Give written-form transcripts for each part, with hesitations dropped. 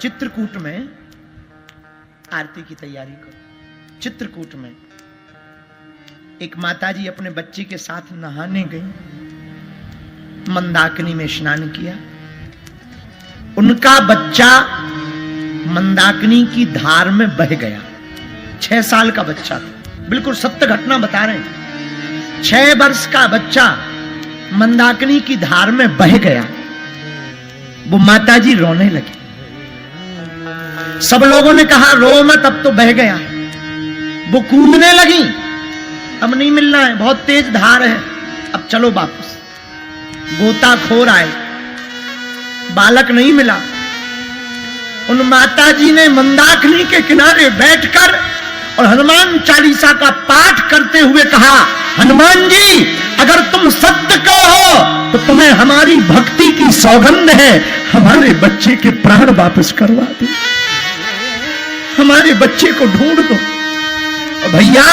चित्रकूट में आरती की तैयारी करो। चित्रकूट में एक माताजी अपने बच्चे के साथ नहाने गई, मंदाकिनी में स्नान किया। उनका बच्चा मंदाकिनी की धार में बह गया। 6 साल का बच्चा था, बिल्कुल सत्य घटना बता रहे हैं। 6 वर्ष का बच्चा मंदाकिनी की धार में बह गया। वो माताजी रोने लगी। सब लोगों ने कहा रो मत, अब तो बह गया। वो कूदने लगी, अब नहीं मिलना है, बहुत तेज धार है, अब चलो वापस। गोताखोर आए, बालक नहीं मिला। उन माताजी ने मंदाकिनी के किनारे बैठकर और हनुमान चालीसा का पाठ करते हुए कहा, हनुमान जी अगर तुम सत्य कहो तो तुम्हें हमारी भक्ति की सौगंध है, हमारे बच्चे के प्राण वापस करवा दो, हमारे बच्चे को ढूंढ दो। भैया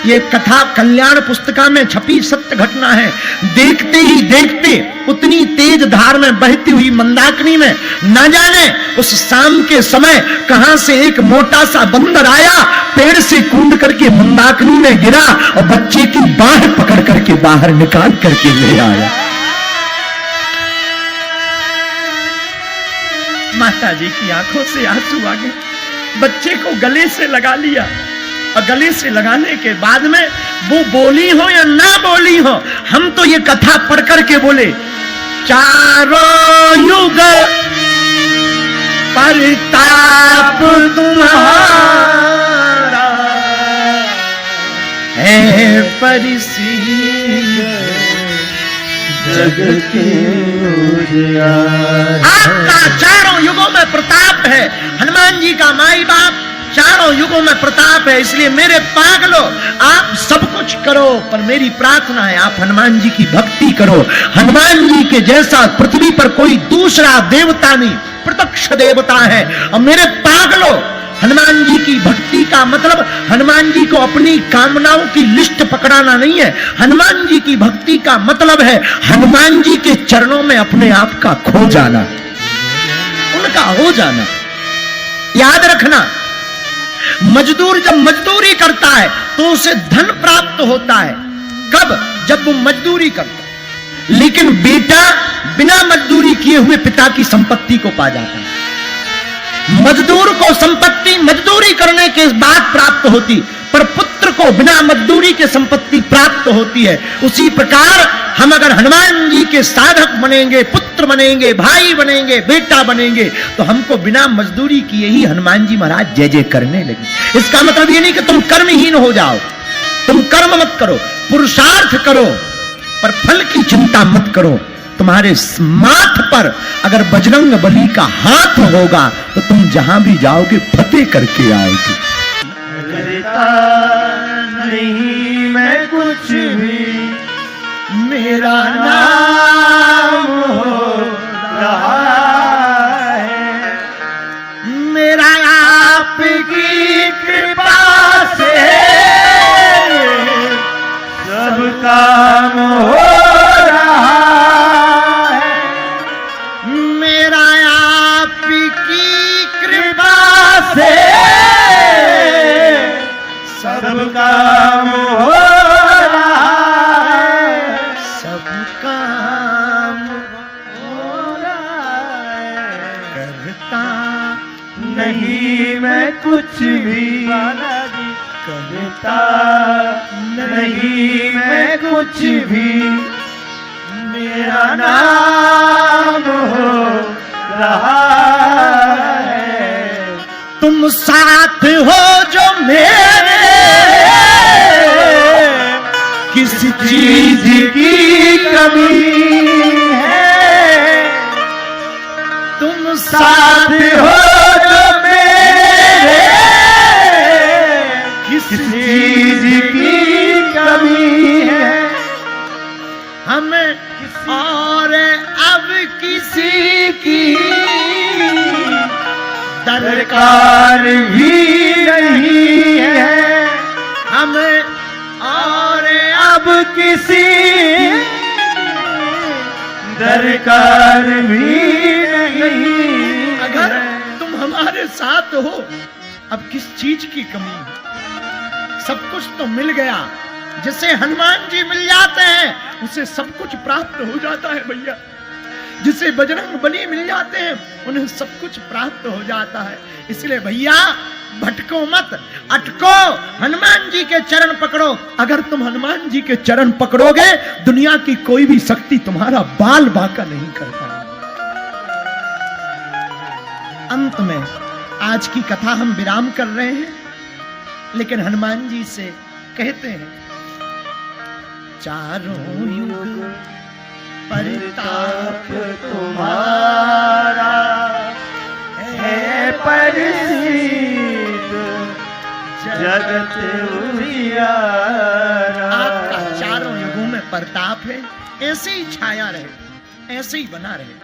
ये कथा कल्याण पुस्तिका में छपी सत्य घटना है। देखते ही देखते उतनी तेज धार में बहती हुई मंदाकिनी में न जाने उस शाम के समय कहां से एक मोटा सा बंदर आया, पेड़ से कूद करके मंदाकिनी में गिरा और बच्चे की बाह पकड़ करके बाहर निकाल करके ले आया। माता जी की आंखों से आंसू आ गए। बच्चे को गले से लगा लिया और गले से लगाने के बाद में वो बोली हो या ना बोली हो, हम तो ये कथा पढ़ करके बोले, चारों युग परताप तुम्हारा है परिसीद जग के आपका चारों युगों में प्रताप है। हनुमान जी का माई बाप चारों युगों में प्रताप है। इसलिए मेरे पागलो आप सब कुछ करो, पर मेरी प्रार्थना है आप हनुमान जी की भक्ति करो। हनुमान जी के जैसा पृथ्वी पर कोई दूसरा देवता नहीं, प्रत्यक्ष देवता है। और मेरे पागलो हनुमान जी की भक्ति का मतलब हनुमान जी को अपनी कामनाओं की लिस्ट पकड़ाना नहीं है। हनुमान जी की भक्ति का मतलब है हनुमान जी के चरणों में अपने आप का खो जाना, उनका हो जाना। याद रखना, मजदूर जब मजदूरी करता है तो उसे धन प्राप्त होता है। कब? जब वो मजदूरी करता है। लेकिन बेटा बिना मजदूरी किए हुए पिता की संपत्ति को पा जाता है। मजदूर को संपत्ति मजदूरी करने के बाद प्राप्त होती, पर पुत्र को बिना मजदूरी के संपत्ति प्राप्त होती है। उसी प्रकार हम अगर हनुमान जी के साधक बनेंगे, पुत्र बनेंगे, भाई बनेंगे, बेटा बनेंगे, तो हमको बिना मजदूरी किए ही हनुमान जी महाराज जय जय करने लगे। इसका मतलब ये नहीं कि तुम कर्महीन हो जाओ, तुम कर्म मत करो, पुरुषार्थ करो, पर फल की चिंता मत करो। तुम्हारे माथ पर अगर बजरंग बली का हाथ होगा तो तुम जहां भी जाओगे फतेह करके आओगे। करता नहीं मैं कुछ भी, मेरा नाम हो रहा है, मेरा आपकी कृपा से सब काम हो रहा है, मेरा आपकी कृपा से सब काम हो रहा है, सब काम हो रहा है। करता नहीं मैं कुछ भी करता नहीं मैं कुछ भी, मेरा नाम हो रहा है। तुम साथ हो जो मेरे, किस चीज की कमी है, तुम साथ हो जो मेरे, किस चीज की कमी है। हमें और अब किसी की दरकार भी नहीं है, हमें और अब किसी दरकार भी नहीं। अगर तुम हमारे साथ हो, अब किस चीज की कमी है? सब कुछ तो मिल गया। जिसे हनुमान जी मिल जाते हैं उसे सब कुछ प्राप्त हो जाता है भैया। जिसे बजरंग बली मिल जाते हैं उन्हें सब कुछ प्राप्त हो जाता है। इसलिए भैया भटको मत, अटको, हनुमान जी के चरण पकड़ो। अगर तुम हनुमान जी के चरण पकड़ोगे दुनिया की कोई भी शक्ति तुम्हारा बाल बांका नहीं कर पाएगी। अंत में आज की कथा हम विराम कर रहे हैं, लेकिन हनुमान जी से कहते हैं, चारों युग प्रताप तुम्हारा है प्रसिद्ध जगत उजियारा। आपका चारों युगों में प्रताप है, ऐसे ही छाया रहे, ऐसे ही बना रहे।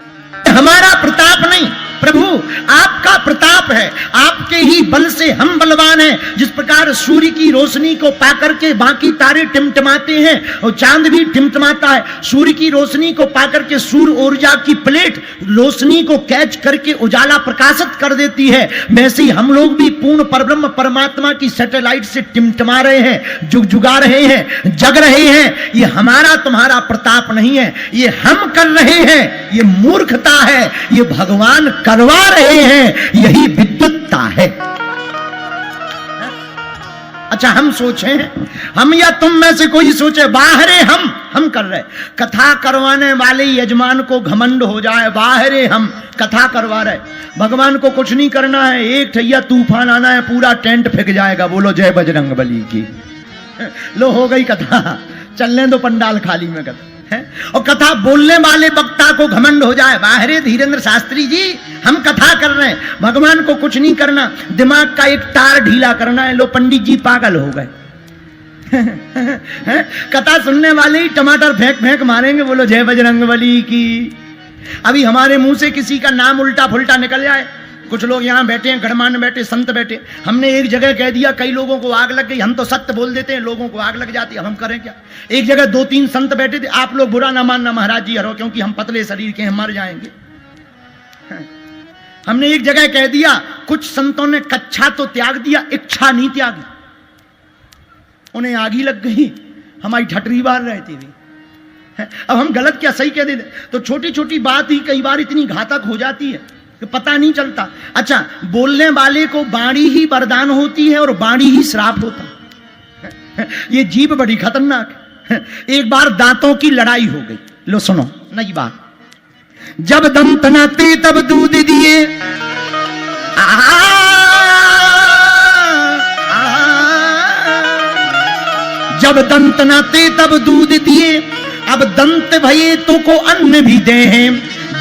हमारा प्रताप नहीं प्रभु, आपका प्रताप है। आपके ही बल से हम बलवान हैं। जिस प्रकार सूर्य की रोशनी को पाकर के बाकी तारे टिमटिमाते हैं और चांद भी टिमटिमाता है, सूर्य की रोशनी को पाकर के सूर्य ऊर्जा की प्लेट रोशनी को कैच करके उजाला प्रकाशित कर देती है, वैसे ही हम लोग भी पूर्ण परब्रह्म परमात्मा की सैटेलाइट से टिमटिमा रहे हैं, जुगजुगा रहे हैं, जग रहे हैं। ये हमारा तुम्हारा प्रताप नहीं है, ये हम कर रहे हैं, ये मूर्खता है, ये भगवान करवा रहे हैं, यही विद्वत्ता है। अच्छा हम सोचें, हम या तुम में से कोई सोचे बाहरे हम कर रहे। कथा करवाने वाले यजमान को घमंड हो जाए, बाहरे हम कथा करवा रहे, भगवान को कुछ नहीं करना है। एक ठैया तूफान आना है, पूरा टेंट फेंक जाएगा, बोलो जय बजरंग बली की। लो हो गई कथा, चलने दो पंडाल खाली में कथा है। और कथा बोलने वाले वक्ता को घमंड हो जाए, बाहरे धीरेन्द्र शास्त्री जी हम कथा कर रहे हैं, भगवान को कुछ नहीं करना, दिमाग का एक तार ढीला करना है। लो पंडित जी पागल हो गए। कथा सुनने वाले ही टमाटर फेंक फेंक मारेंगे, बोलो जय बजरंग बली की। अभी हमारे मुंह से किसी का नाम उल्टा फुल्टा निकल जाए, कुछ लोग यहाँ बैठे हैं, गणमान्य बैठे, संत बैठे, हमने एक जगह कह दिया, कई लोगों को आग लग गई। हम तो सत्य बोल देते हैं, लोगों को आग लग जाती है, हम करें क्या। एक जगह 2-3 संत बैठे थे, आप लोग बुरा ना मानना महाराज जी, हरो, क्योंकि हम पतले शरीर के हैं, मर जाएंगे। हमने एक जगह कह दिया, कुछ संतों ने कच्छा तो त्याग दिया, इच्छा नहीं त्यागी, उन्हें आग ही लग गई, हमारी ठटरी बार रहती थी। अब हम गलत क्या सही कह देते, तो छोटी छोटी बात ही कई बार इतनी घातक हो जाती है कि पता नहीं चलता। अच्छा, बोलने वाले को बाणी ही वरदान होती है और बाणी ही श्राप होता है। ये जीभ बड़ी खतरनाक है। एक बार दांतों की लड़ाई हो गई, लो सुनो नई बात। जब दंत नाते तब दूध दिए, जब दंत नाते तब दूध दिए, अब दंत भये तो को अन्न भी दे हैं।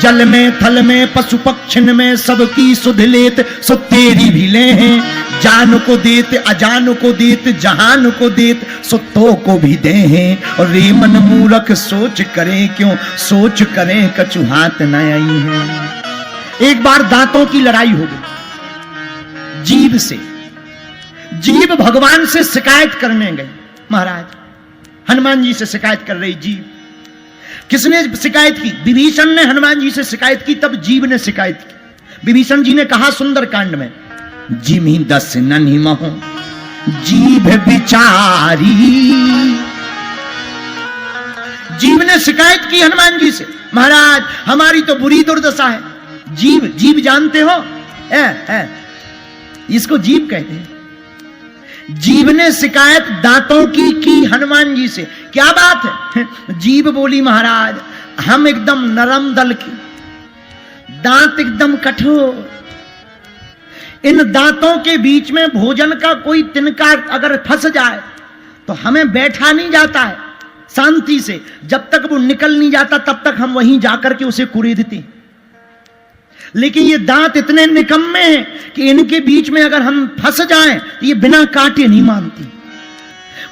जल में थल में पशु पक्षिन में सबकी सुध लेत, सो तेरी भी ले हैं। जान को देत अजान को देत, जहान को देत, सो तो को भी दे हैं। और रे मन मूर्ख सोच करें क्यों, सोच करें कछु हाथ न आई है। एक बार दांतों की लड़ाई हो गई जीभ से। जीभ भगवान से शिकायत करने गई, महाराज हनुमान जी से शिकायत कर रही जीभ। किसने शिकायत की? विभीषण ने हनुमान जी से शिकायत की, तब जीभ ने शिकायत की। विभीषण जी ने कहा सुंदर कांड में, जिमी 10 नन्ही महो जीभ बिचारी। जीभ ने शिकायत की हनुमान जी से, महाराज हमारी तो बुरी दुर्दशा है। जीभ, जीभ जानते हो, इसको जीभ कहते हैं। जीभ ने शिकायत दांतों की हनुमान जी से। क्या बात है? जीभ बोली, महाराज हम एकदम नरम दल की, दांत एकदम कठोर, इन दांतों के बीच में भोजन का कोई तिनका अगर फंस जाए तो हमें बैठा नहीं जाता है शांति से। जब तक वो निकल नहीं जाता तब तक हम वहीं जाकर के उसे कुरेदते। लेकिन ये दांत इतने निकम्मे हैं कि इनके बीच में अगर हम फंस जाएं तो ये बिना काटे नहीं मानती।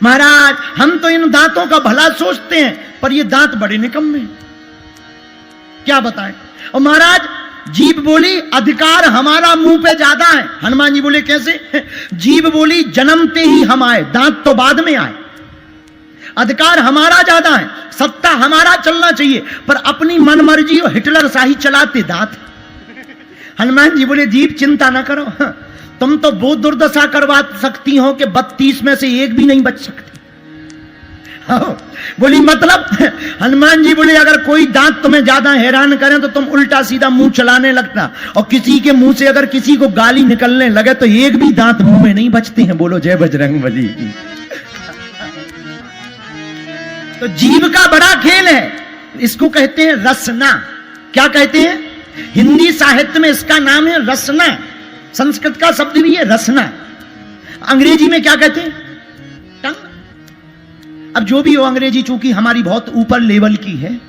महाराज हम तो इन दांतों का भला सोचते हैं, पर ये दांत बड़े निकम्मे हैं, क्या बताएं। और महाराज जीभ बोली, अधिकार हमारा मुंह पे ज्यादा है। हनुमान जी बोले कैसे? जीभ बोली, जन्मते ही हम आए, दांत तो बाद में आए। अधिकार हमारा ज्यादा है, सत्ता हमारा चलना चाहिए, पर अपनी मनमर्जी और हिटलर शाही चलाते दांत। हनुमान जी बोले जीव चिंता ना करो, तुम तो वो दुर्दशा करवा सकती हो कि 32 में से एक भी नहीं बच सकती। बोली मतलब? हनुमान जी बोले अगर कोई दांत तुम्हें ज्यादा हैरान करें तो तुम उल्टा सीधा मुंह चलाने लगता, और किसी के मुंह से अगर किसी को गाली निकलने लगे तो एक भी दांत मुंह में नहीं बचते हैं। बोलो जय बजरंगबली की। तो जीव का बड़ा खेल है, इसको कहते हैं रसना। क्या कहते हैं? हिंदी साहित्य में इसका नाम है रसना। संस्कृत का शब्द भी है रसना। अंग्रेजी में क्या कहते हैं? टंग। अब जो भी हो, अंग्रेजी चूंकि हमारी बहुत ऊपर लेवल की है,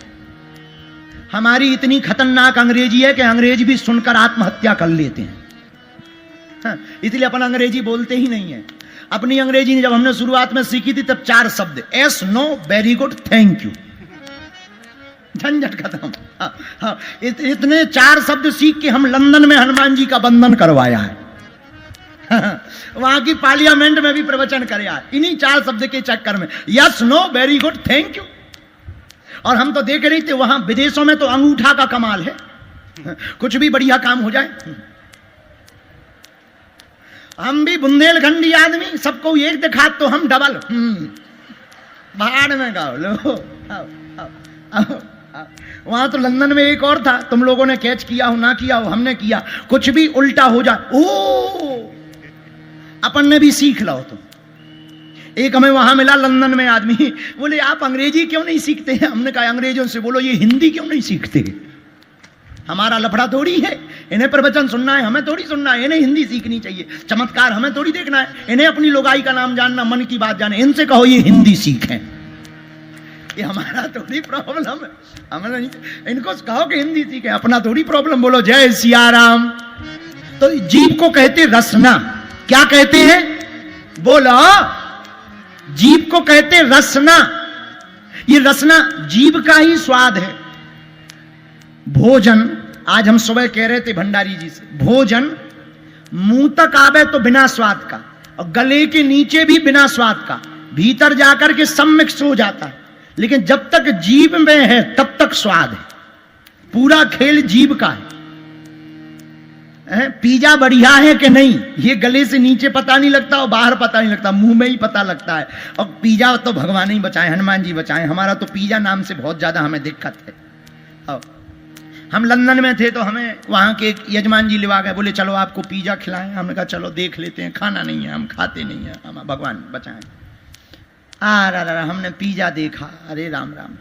हमारी इतनी खतरनाक अंग्रेजी है कि अंग्रेजी भी सुनकर आत्महत्या कर लेते हैं। हाँ, इसलिए अपन अंग्रेजी बोलते ही नहीं है। अपनी अंग्रेजी जब हमने शुरुआत में सीखी थी तब 4 शब्द, yes, no, very good, thank you, झंझट खत्म। हाँ, हाँ, इतने 4 शब्द सीख के हम लंदन में हनुमान जी का बंधन करवाया है। हाँ, वहां की पार्लियामेंट में भी प्रवचन कराया इन्हीं 4 शब्द के चक्कर में, yes, no, very good, thank you. और हम तो देख रहे थे वहां विदेशों में तो अंगूठा का कमाल है, कुछ भी बढ़िया काम हो जाए। हम भी बुंदेलखंडी आदमी, सबको एक दिखा तो हम डबल। बाहर में गाओ लो। वहां तो लंदन में एक और था, तुम लोगों ने कैच किया हो ना किया हो, हमने किया। कुछ भी उल्टा हो जाए, ओ अपन ने भी सीख लो तुम। एक हमें वहां मिला लंदन में आदमी, बोले आप अंग्रेजी क्यों नहीं सीखते हैं? हमने कहा अंग्रेजों से बोलो ये हिंदी क्यों नहीं सीखते? हमारा लफड़ा थोड़ी है, इन्हें प्रवचन सुनना है, हमें थोड़ी सुनना है। इन्हें हिंदी सीखनी चाहिए, चमत्कार हमें थोड़ी देखना है। इन्हें अपनी लोगाई का नाम जानना, मन की बात जाने। इनसे कहो ये हिंदी सीखें, ये हमारा थोड़ी प्रॉब्लम है। हमें इनको कहो कि हिंदी सीखें, अपना थोड़ी प्रॉब्लम। बोलो जय सिया राम। तो जीव को कहते रसना। क्या कहते हैं? बोलो। जीव को कहते रसना। ये रसना जीव का ही स्वाद है। भोजन, आज हम सुबह कह रहे थे भंडारी जी से, भोजन मुंह तक आवे तो बिना स्वाद का, और गले के नीचे भी बिना स्वाद का, भीतर जाकर के सब मिक्स हो जाता है। लेकिन जब तक जीभ में है तब तक स्वाद है। पूरा खेल जीभ का है। पिज्जा बढ़िया है कि नहीं, ये गले से नीचे पता नहीं लगता और बाहर पता नहीं लगता, मुंह में ही पता लगता है। और पिज्जा तो भगवान ही बचाए, हनुमान जी बचाए। हमारा तो पिज्जा नाम से बहुत ज्यादा हमें दिक्कत है। हम लंदन में थे तो हमें वहां के एक यजमान जी लिवा गए, बोले चलो आपको पिज्जा खिलाएं। हमने कहा चलो देख लेते हैं। खाना नहीं है, हम खाते नहीं है, हम भगवान बचाएं। हमने पिज्जा देखा, अरे राम राम राम,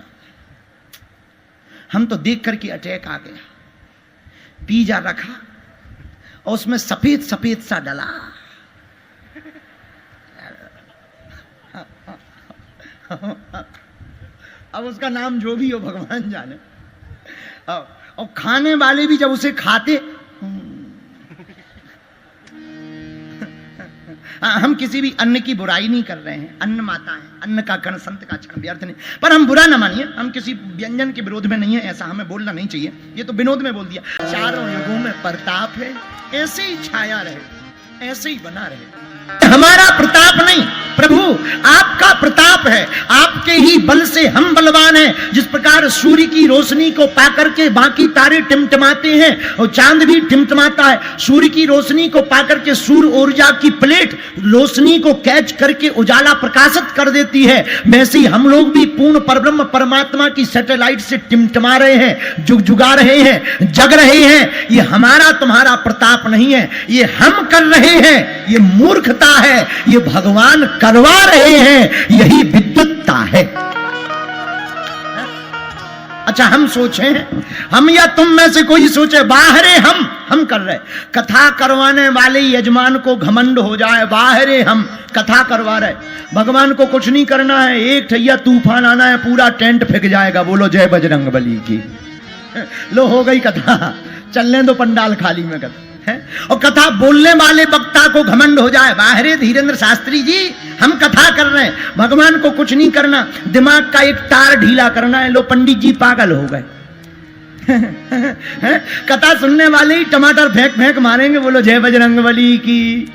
हम तो देख करके अटैक आ गया। पिज्जा रखा और उसमें सफेद सफेद सा डला। अब उसका नाम जो भी हो भगवान जाने। और खाने वाले भी जब उसे खाते, हम किसी भी अन्न की बुराई नहीं कर रहे हैं। अन्न माता है, अन्न का कण संत का क्षण व्यर्थ नहीं। पर हम बुरा ना मानिए, हम किसी व्यंजन के विरोध में नहीं है, ऐसा हमें बोलना नहीं चाहिए। ये तो विनोद में बोल दिया। चारों युगों में प्रताप है, ऐसे ही छाया रहे, ऐसे ही बना रहे। हमारा प्रताप नहीं, प्रभु आपका प्रताप है। आपके ही बल से हम बलवान हैं। जिस प्रकार सूर्य की रोशनी को पाकर के बाकी तारे टिमटिमाते हैं और चांद भी टिमटिमाता है, सूर्य की रोशनी को पाकर के सूर्य ऊर्जा की प्लेट रोशनी को कैच करके उजाला प्रकाशित कर देती है, वैसे ही हम लोग भी पूर्ण परब्रह्म परमात्मा की सैटेलाइट से टिमटिमा रहे हैं, जुगजुगा रहे हैं, जग रहे हैं। ये हमारा तुम्हारा प्रताप नहीं है, ये हम कर रहे हैं, ये मूर्खता है, ये भगवान करवा रहे हैं, यही विद्युतता है। अच्छा हम सोचें, हम या तुम में से कोई सोचे बाहरे हम कर रहे। कथा करवाने वाले यजमान को घमंड हो जाए, बाहरे हम कथा करवा रहे। भगवान को कुछ नहीं करना है, एक ठैया तूफान आना है, पूरा टेंट फेंक जाएगा। बोलो जय बजरंगबली की। लो हो गई कथा, चलने दो पंडाल खाली में कथा है। और कथा बोलने वाले वक्ता को घमंड हो जाए, बाहरे धीरेन्द्र शास्त्री जी हम कथा कर रहे हैं, भगवान को कुछ नहीं करना, दिमाग का एक तार ढीला करना है। लो पंडित जी पागल हो गए। कथा सुनने वाले ही टमाटर फेंक फेंक मारेंगे। बोलो जय बजरंगबली की।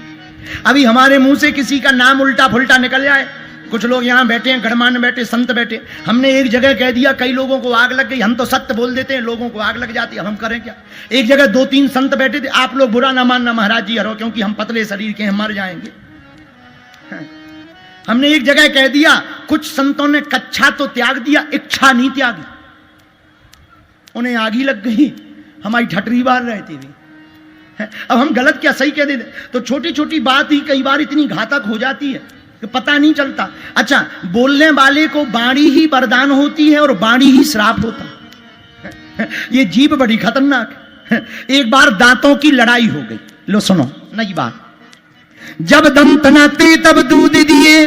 अभी हमारे मुंह से किसी का नाम उल्टा फुल्टा निकल जाए, कुछ लोग यहाँ बैठे हैं, गणमान्य बैठे, संत बैठे, हमने एक जगह कह दिया, कई लोगों को आग लग गई। हम तो सत्य बोल देते हैं, लोगों को आग लग जाती है, अब हम करें क्या। एक जगह 2-3 संत बैठे थे, आप लोग बुरा ना मानना महाराज जी हरो, क्योंकि हम पतले शरीर के हैं, मर जाएंगे। हमने एक जगह कह दिया, कुछ संतों ने कच्छा तो त्याग दिया, इच्छा नहीं त्यागी, उन्हें आग ही लग गई, हमारी ठटरी बार रहती थी। अब हम गलत क्या सही कह देते। तो छोटी छोटी बात ही कई बार इतनी घातक हो जाती है कि पता नहीं चलता। अच्छा, बोलने वाले को वाणी ही वरदान होती है और वाणी ही श्राप होता है। ये जीभ बड़ी खतरनाक है। एक बार दांतों की लड़ाई हो गई, लो सुनो नई बात। जब दंत न थे तब दूध दिए,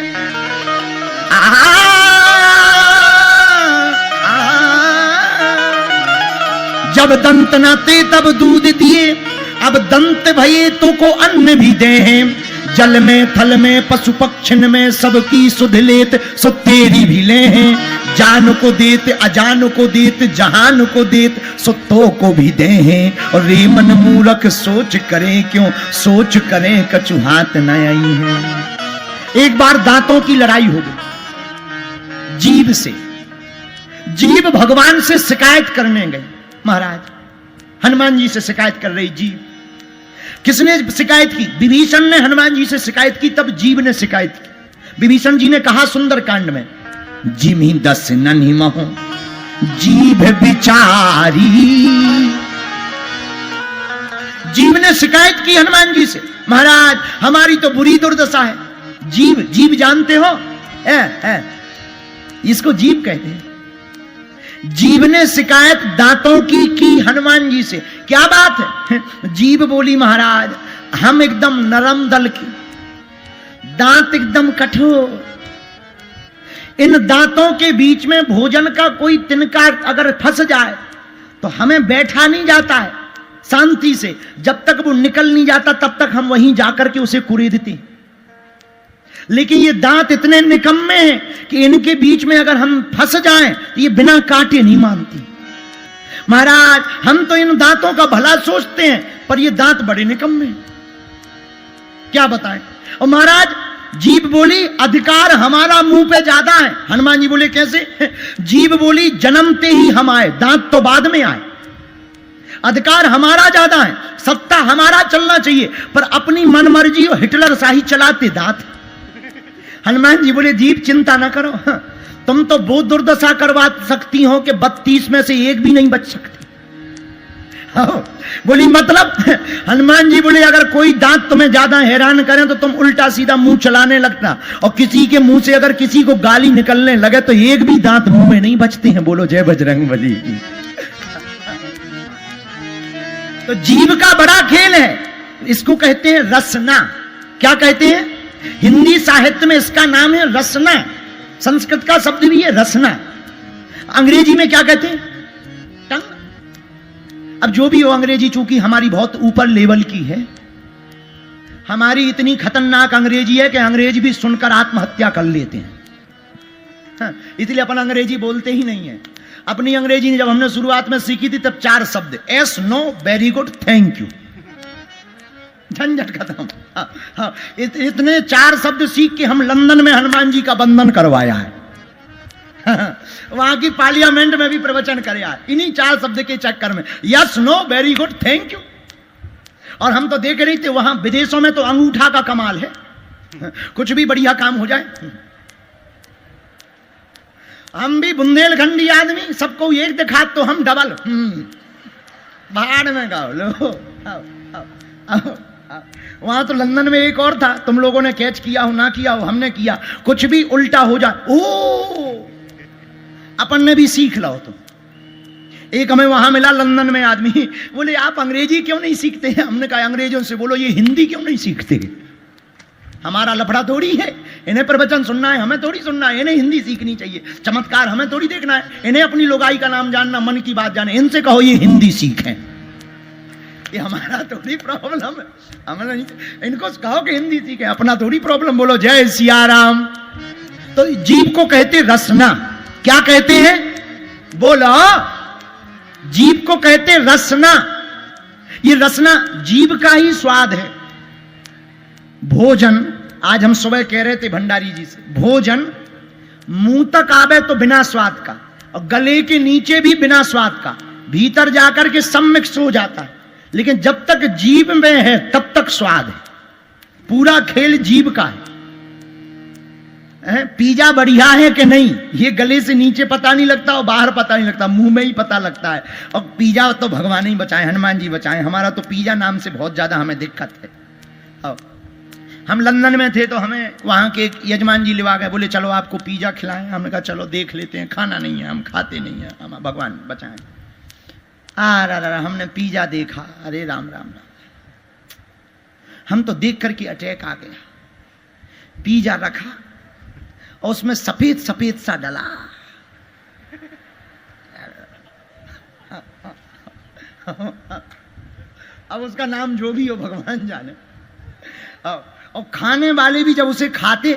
जब दंत न थे तब दूध दिए, अब दंत भये तो को अन्न भी दे हैं। जल में थल में पशु पक्षिन में सबकी सुध लेत, सो तेरी भी ले हैं। जान को देत अजान को देत, जहान को देत, सो तो को भी दे हैं। और रे मन मूर्ख सोच करें क्यों, सोच करें कछु हाथ न आई है। एक बार दांतों की लड़ाई हो गई जीभ से। जीभ भगवान से शिकायत करने गई। महाराज हनुमान जी से शिकायत कर रही जीभ। किसने शिकायत की? विभीषण ने हनुमान जी से शिकायत की, तब जीभ ने शिकायत की। विभीषण जी ने कहा सुंदर कांड में, जिमि दस नन्हि महु जीभ बिचारी। जीभ ने शिकायत की हनुमान जी से, महाराज हमारी तो बुरी दुर्दशा है। जीभ, जीभ जानते हो इसको जीभ कहते हैं। जीभ ने शिकायत दांतों की हनुमान जी से। क्या बात है? जीभ बोली, महाराज हम एकदम नरम दल की, दांत एकदम कठोर, इन दांतों के बीच में भोजन का कोई तिनका अगर फंस जाए तो हमें बैठा नहीं जाता है शांति से। जब तक वो निकल नहीं जाता तब तक हम वहीं जाकर के उसे कुरेदते हैं। लेकिन ये दांत इतने निकम्मे हैं कि इनके बीच में अगर हम फंस जाएं तो ये बिना काटे नहीं मानती। महाराज हम तो इन दांतों का भला सोचते हैं, पर ये दांत बड़े निकम्मे हैं, क्या बताएं। और महाराज जीभ बोली, अधिकार हमारा मुंह पे ज्यादा है। हनुमान जी बोले कैसे? जीभ बोली, जन्मते ही हम आए, दांत तो बाद में आए। अधिकार हमारा ज्यादा है, सत्ता हमारा चलना चाहिए, पर अपनी मनमर्जी और हिटलर शाही चलाते दांत। हनुमान जी बोले, जीभ चिंता ना करो, तुम तो वो दुर्दशा करवा सकती हो कि 32 में से एक भी नहीं बच सकती। बोली मतलब? हनुमान जी बोले, अगर कोई दांत तुम्हें ज्यादा हैरान करें तो तुम उल्टा सीधा मुंह चलाने लगता, और किसी के मुंह से अगर किसी को गाली निकलने लगे तो एक भी दांत मुंह में नहीं बचते हैं। बोलो जय बजरंगबली की। तो जीभ का बड़ा खेल है, इसको कहते हैं रसना। क्या कहते हैं? हिंदी साहित्य में इसका नाम है रसना। संस्कृत का शब्द भी है रसना। अंग्रेजी में क्या कहते हैं? टंग। अब जो भी हो, अंग्रेजी चूंकि हमारी बहुत ऊपर लेवल की है, हमारी इतनी खतरनाक अंग्रेजी है कि अंग्रेजी भी सुनकर आत्महत्या कर लेते हैं। हाँ, इसलिए अपन अंग्रेजी बोलते ही नहीं है। अपनी अंग्रेजी जब हमने शुरुआत में सीखी थी तब 4 शब्द, yes, no, very good, thank you, झंझट खत्म। हाँ, हाँ, इतने 4 शब्द सीख के हम लंदन में हनुमान जी का बंधन करवाया है। वहां की पार्लियामेंट में भी प्रवचन कराया इन्हीं 4 शब्द के चक्कर में, yes, no, very good, thank you. और हम तो देख रहे थे वहां विदेशों में तो अंगूठा का कमाल है, कुछ भी बढ़िया काम हो जाए। हम भी बुंदेलखंडी आदमी, सबको एक दिखा तो हम डबल भाड़ में गाओ लो। वहां तो लंदन में एक और था, तुम लोगों ने कैच किया हो ना किया हो, हमने किया। कुछ भी उल्टा हो जाए, ओ अपन ने भी सीख लो। तो एक हमें वहां मिला लंदन में आदमी, बोले आप अंग्रेजी क्यों नहीं सीखते हैं? हमने कहा अंग्रेजों से बोलो ये हिंदी क्यों नहीं सीखते? हमारा लफड़ा थोड़ी है, इन्हें प्रवचन सुनना है, हमें थोड़ी सुनना है। इन्हें हिंदी सीखनी चाहिए, चमत्कार हमें थोड़ी देखना है। इन्हें अपनी लोगाई का नाम जानना, मन की बात जाने। इनसे कहो ये हिंदी सीखें, ये हमारा थोड़ी प्रॉब्लम है। हमें इनको कहो कि हिंदी सीखें, अपना थोड़ी प्रॉब्लम। बोलो जय सिया राम। तो जीभ को कहते रसना। क्या कहते हैं? बोलो। जीभ को कहते रसना। ये रसना जीभ का ही स्वाद है। भोजन आज हम सुबह कह रहे थे भंडारी जी से, भोजन मुंह तक आवे तो बिना स्वाद का, और गले के नीचे भी बिना स्वाद का, भीतर जाकर के सब मिक्स हो जाता है, लेकिन जब तक जीभ में है तब तक स्वाद है। पूरा खेल जीभ का है। पिज्जा बढ़िया है कि नहीं, ये गले से नीचे पता नहीं लगता और बाहर पता नहीं लगता, मुंह में ही पता लगता है। और पिज्जा तो भगवान ही बचाए, हनुमान जी बचाए, हमारा तो पिज्जा नाम से बहुत ज्यादा हमें दिक्कत है। और हम लंदन में थे तो हमें वहां के एक यजमान जी लिवा गए, बोले चलो आपको पिज्जा खिलाएं। हमने कहा चलो देख लेते हैं, खाना नहीं है, हम खाते नहीं है, हम भगवान बचाएं। हमने पिज्जा देखा, अरे राम राम राम, हम तो देख करके अटैक आ गया। पिज्जा रखा और उसमें सफेद सफेद सा डला, अब उसका नाम जो भी हो भगवान जाने। और खाने वाले भी जब उसे खाते,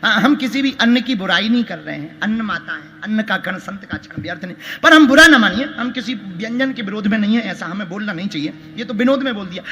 हम किसी भी अन्न की बुराई नहीं कर रहे हैं, अन्न माता है, अन्न का कण संत का चरण व्यर्थ नहीं, पर हम बुरा न मानिए, हम किसी व्यंजन के विरोध में नहीं है, ऐसा हमें बोलना नहीं चाहिए, ये तो विनोद में बोल दिया।